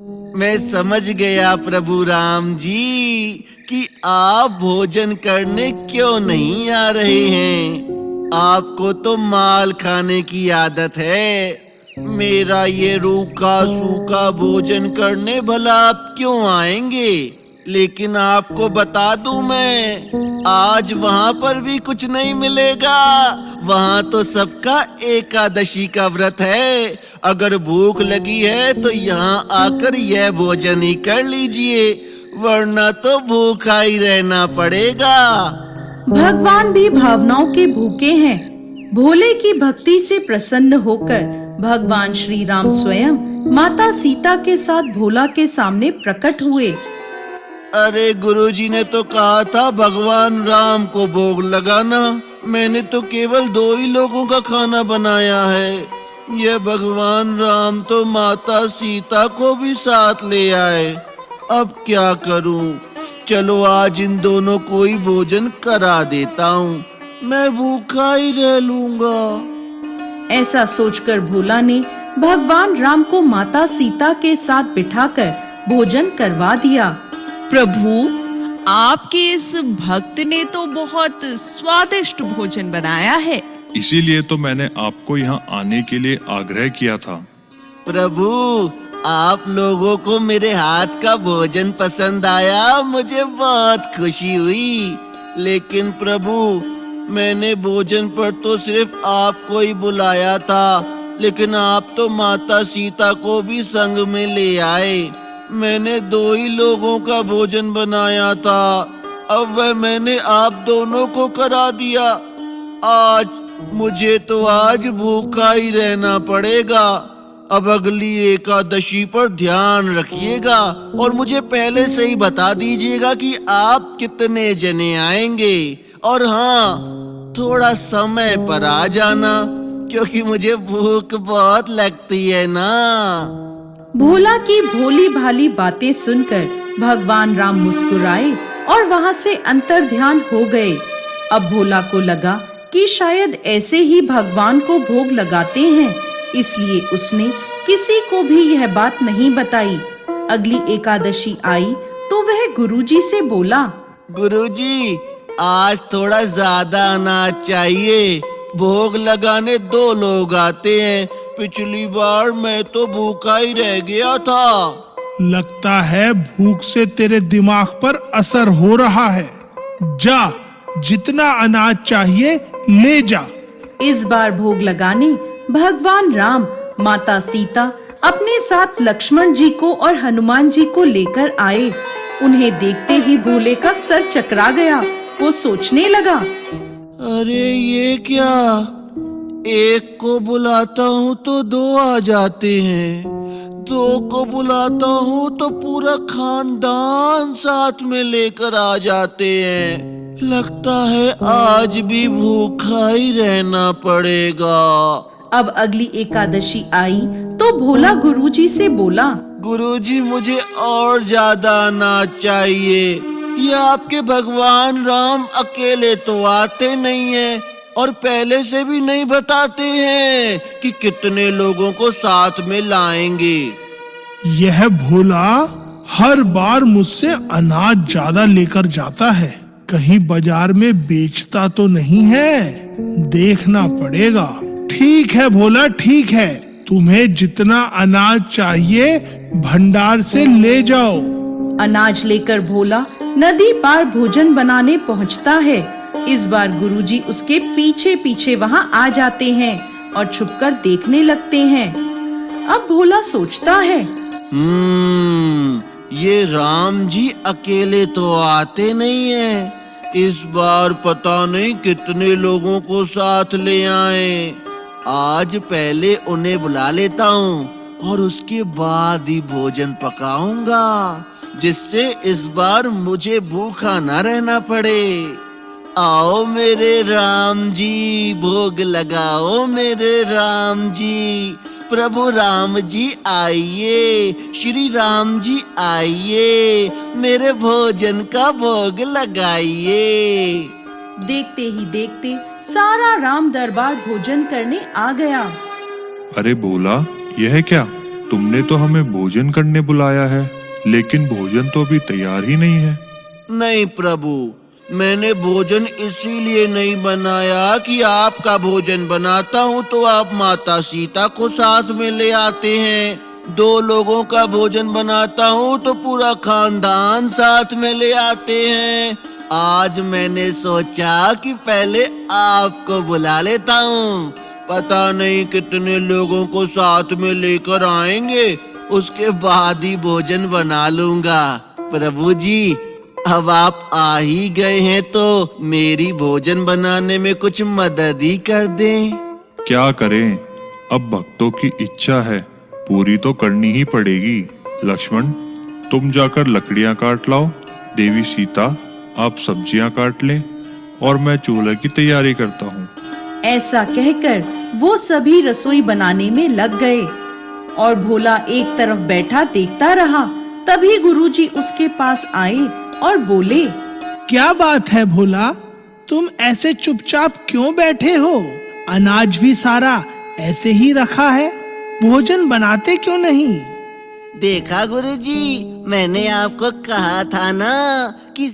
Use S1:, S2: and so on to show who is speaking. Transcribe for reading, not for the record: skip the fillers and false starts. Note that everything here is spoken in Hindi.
S1: मैं समझ गया प्रभु राम जी कि आप भोजन करने क्यों नहीं आ रहे हैं। आपको तो माल खाने की आदत है। मेरा ये रूखा सूखा भोजन करने भला आप क्यों आएंगे? लेकिन आपको बता दूं मैं, आज वहां पर भी कुछ नहीं मिलेगा। वहां तो सबका एकादशी का व्रत है। अगर भूख लगी है तो यहाँ आकर यह भोजन ही कर लीजिए, वरना तो भूखा ही रहना पड़ेगा।
S2: भगवान भी भावनाओं के भूखे हैं। भोले की भक्ति से प्रसन्न होकर भगवान श्री राम स्वयं माता सीता के साथ भोला के सामने प्रकट हुए।
S1: अरे गुरुजी ने तो कहा था भगवान राम को भोग लगाना। मैंने तो केवल 2 ही लोगों का खाना बनाया है। यह भगवान राम तो माता सीता को भी साथ ले आए। अब क्या करूं? चलो आज इन दोनों को ही भोजन करा देता हूँ। मैं भूखा ही रह लूंगा।
S2: ऐसा सोचकर भोला ने भगवान राम को माता सीता के साथ बिठाकर भोजन करवा दिया।
S3: प्रभु, आपके इस भक्त ने तो बहुत स्वादिष्ट भोजन बनाया है।
S4: इसीलिए तो मैंने आपको यहाँ आने के लिए आग्रह किया था।
S1: प्रभु, आप लोगों को मेरे हाथ का भोजन पसंद आया, मुझे बहुत खुशी हुई। लेकिन प्रभु, मैंने भोजन पर तो सिर्फ आपको ही बुलाया था, लेकिन आप तो माता सीता को भी संग में ले आए। मैंने 2 ही लोगों का भोजन बनाया था, अब वह मैंने आप दोनों को करा दिया। मुझे तो आज भूखा ही रहना पड़ेगा। अब अगली एकादशी पर ध्यान रखिएगा और मुझे पहले से ही बता दीजिएगा कि आप कितने जने आएंगे। और हाँ, थोड़ा समय पर आ जाना, क्योंकि मुझे भूख बहुत लगती है ना।
S2: भोला की भोली भाली बातें सुनकर भगवान राम मुस्कुराए और वहां से अंतर्ध्यान हो गए। अब भोला को लगा कि शायद ऐसे ही भगवान को भोग लगाते हैं, इसलिए उसने किसी को भी यह बात नहीं बताई। अगली एकादशी आई तो वह गुरुजी से बोला,
S1: गुरुजी, आज थोड़ा ज्यादा अनाज चाहिए। भोग लगाने 2 लोग आते हैं। पिछली बार मैं तो भूखा ही रह गया था।
S5: लगता है भूख से तेरे दिमाग पर असर हो रहा है। जा, जितना अनाज चाहिए ले जा।
S2: इस बार भोग लगाने भगवान राम, माता सीता अपने साथ लक्ष्मण जी को और हनुमान जी को लेकर आए। उन्हें देखते ही भोले का सर चकरा गया। वो सोचने लगा,
S1: अरे ये क्या? एक को बुलाता हूँ तो 2 आ जाते हैं, 2 को बुलाता हूँ तो पूरा खानदान साथ में लेकर आ जाते हैं। लगता है आज भी भूखा ही रहना पड़ेगा।
S2: अब अगली एकादशी आई तो भोला गुरुजी से बोला,
S1: गुरुजी, मुझे और ज्यादा अनाज चाहिए। ये आपके भगवान राम अकेले तो आते नहीं हैं और पहले से भी नहीं बताते हैं कि कितने लोगों को साथ में लाएंगे।
S5: यह भोला हर बार मुझसे अनाज ज्यादा लेकर जाता है। कहीं बाजार में बेचता तो नहीं है? देखना पड़ेगा। ठीक है भोला, ठीक है। तुम्हें जितना अनाज चाहिए भंडार से ले जाओ।
S2: अनाज लेकर भोला नदी पार भोजन बनाने पहुंचता है। इस बार गुरुजी उसके पीछे पीछे वहां आ जाते हैं और छुपकर देखने लगते हैं। अब भोला सोचता है,
S1: ये राम जी अकेले तो आते नहीं हैं। इस बार पता नहीं कितने लोगों को साथ ले आए। आज पहले उन्हें बुला लेता हूँ और उसके बाद ही भोजन पकाऊंगा, जिससे इस बार मुझे भूखा न रहना पड़े। आओ मेरे राम जी, भोग लगाओ मेरे राम जी। प्रभु राम जी आइए, श्री राम जी आइए, मेरे भोजन का भोग लगाइए।
S2: देखते ही देखते सारा राम दरबार भोजन करने आ गया।
S4: अरे भोला, यह क्या? तुमने तो हमें भोजन करने बुलाया है, लेकिन भोजन तो अभी तैयार ही नहीं है।
S1: नहीं प्रभु, मैंने भोजन इसीलिए नहीं बनाया कि आपका भोजन बनाता हूँ तो आप माता सीता को साथ में ले आते हैं। 2 लोगों का भोजन बनाता हूँ तो पूरा खानदान साथ में ले आते हैं। आज मैंने सोचा कि पहले आपको बुला लेता हूँ। पता नहीं कितने लोगों को साथ में लेकर आएंगे, उसके बाद ही भोजन बना लूंगा। प्रभु जी, अब आप आ ही गए हैं तो मेरी भोजन बनाने में कुछ मदद ही कर दें।
S4: क्या करें, अब भक्तों की इच्छा है, पूरी तो करनी ही पड़ेगी। लक्ष्मण, तुम जाकर लकड़ियां काट लाओ। देवी सीता, आप सब्जियां काट लें और मैं चूल्हे की तैयारी करता हूँ।
S2: ऐसा कहकर वो सभी रसोई बनाने में लग गए और भोला एक तरफ बैठा देखता रहा। तभी गुरुजी उसके पास आए और बोले,
S5: क्या बात है भोला, तुम ऐसे चुपचाप क्यों बैठे हो? अनाज भी सारा ऐसे ही रखा है, भोजन बनाते क्यों नहीं?
S1: देखा गुरुजी, मैंने आपको कहा था ना कि